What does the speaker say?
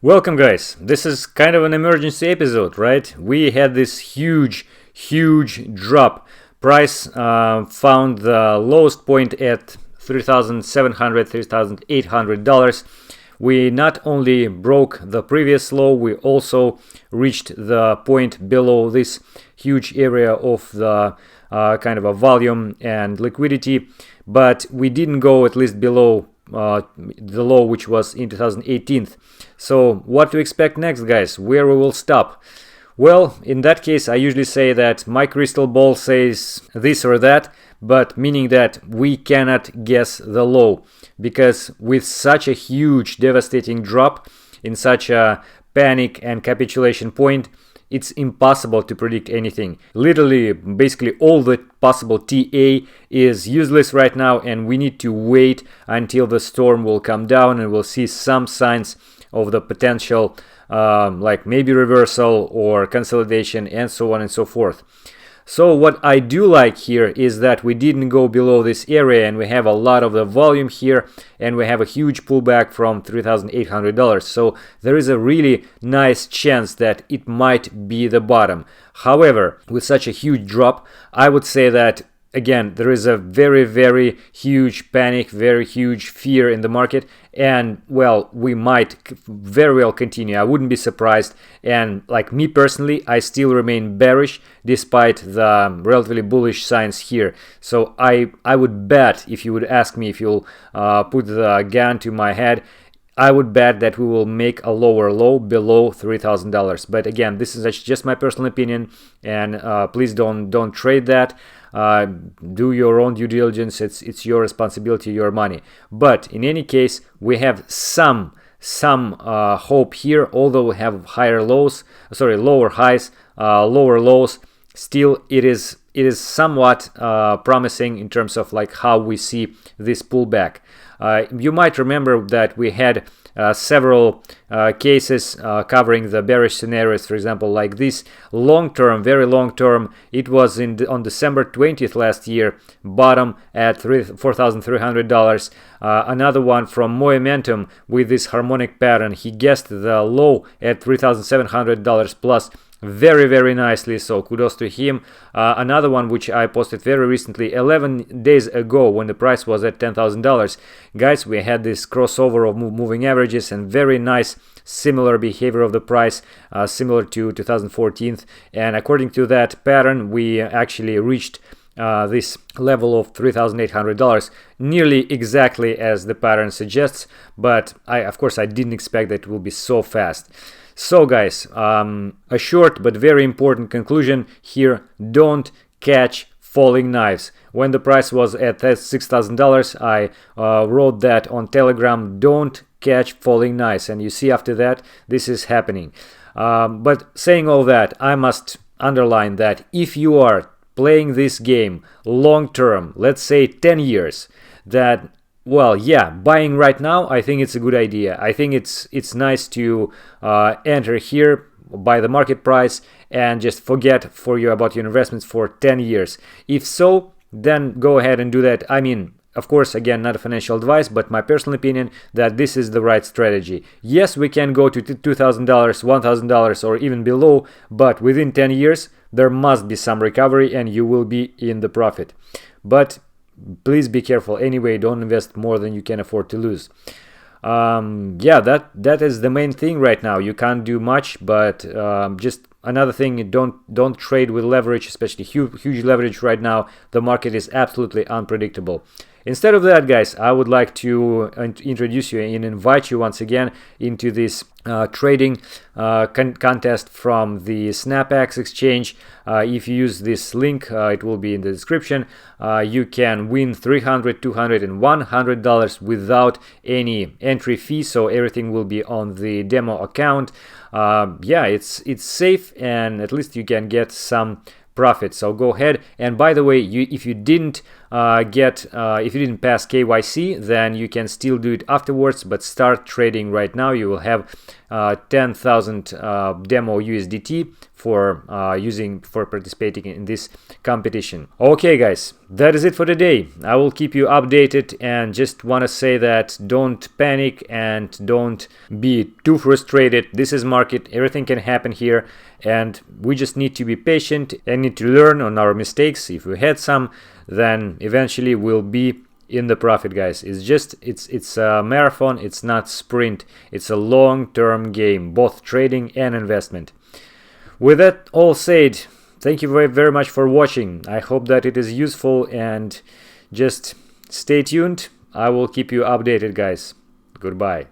Welcome, guys. This is kind of an emergency episode, right? We had this huge drop. Price found the lowest point at $3,700, $3,800. We not only broke the previous low, we also reached the point below this huge area of the kind of a volume and liquidity, but we didn't go at least below the low, which was in 2018. So what to expect next, guys? Where we will stop? Well, in that case, I usually say that my crystal ball says this or that, but meaning that we cannot guess the low, because with such a huge devastating drop in such a panic and capitulation point, it's impossible to predict anything. Literally, basically all the possible TA is useless right now, and we need to wait until the storm will come down and we'll see some signs of the potential like maybe reversal or consolidation and so on and so forth. So what I do like here is that we didn't go below this area, and we have a lot of the volume here, and we have a huge pullback from $3,800. So there is a really nice chance that it might be the bottom. However, with such a huge drop, I would say that again, there is a very huge panic, very huge fear in the market, and well, we might very well continue. I wouldn't be surprised, and like me personally, I still remain bearish despite the relatively bullish signs here. So I would bet, if you would ask me, if you'll put the gun to my head, I would bet that we will make a lower low below $3,000. But again, this is just my personal opinion, and please don't trade that. Do your own due diligence. It's your responsibility, your money. But in any case, we have some hope here. Although we have lower highs, lower lows, still it is somewhat promising in terms of like how we see this pullback. You might remember that we had several cases covering the bearish scenarios, for example, like this long-term, very long-term. It was on December 20th last year, bottom at $4,300. Another one from Momentum with this harmonic pattern. He guessed the low at $3,700 plus very nicely, so kudos to him. Another one which I posted very recently, 11 days ago, when the price was at $10,000. Guys, we had this crossover of moving averages and very nice similar behavior of the price, similar to 2014, and according to that pattern, we actually reached this level of $3,800 nearly exactly as the pattern suggests, but of course I didn't expect that it will be so fast. So guys, a short but very important conclusion here: don't catch falling knives. When the price was at $6,000, I wrote that on Telegram, don't catch falling knives, and you see after that this is happening. But saying all that, I must underline that if you are playing this game long term, let's say 10 years, that well, yeah, buying right now, I think it's a good idea. I think it's nice to enter here, buy the market price, and just forget about your investments for 10 years. If so, then go ahead and do that. I mean, of course, again, not a financial advice, but my personal opinion that this is the right strategy. Yes, we can go to $2,000, $1,000, or even below, but within 10 years, there must be some recovery and you will be in the profit. But please be careful anyway, don't invest more than you can afford to lose. Yeah, that is the main thing right now. You can't do much, but just another thing, don't trade with leverage, especially huge leverage right now. The market is absolutely unpredictable. Instead of that, guys, I would like to introduce you and invite you once again into this trading contest from the SnapX exchange. If you use this link, it will be in the description. You can win $300, $200, and $100 without any entry fee, so everything will be on the demo account. Yeah, it's safe, and at least you can get some profit. So go ahead, and by the way, if you didn't if you didn't pass KYC, then you can still do it afterwards, but start trading right now. You will have 10,000 demo USDT for participating in this competition. Okay guys, that is it for today. I will keep you updated, and just want to say that don't panic and don't be too frustrated. This is market, everything can happen here, and we just need to be patient and need to learn on our mistakes. If we had some, then eventually we'll be in the profit, guys. It's a marathon, it's not sprint. It's a long-term game, both trading and investment. With that all said, thank you very, very much for watching. I hope that it is useful, and just stay tuned. I will keep you updated, guys. Goodbye.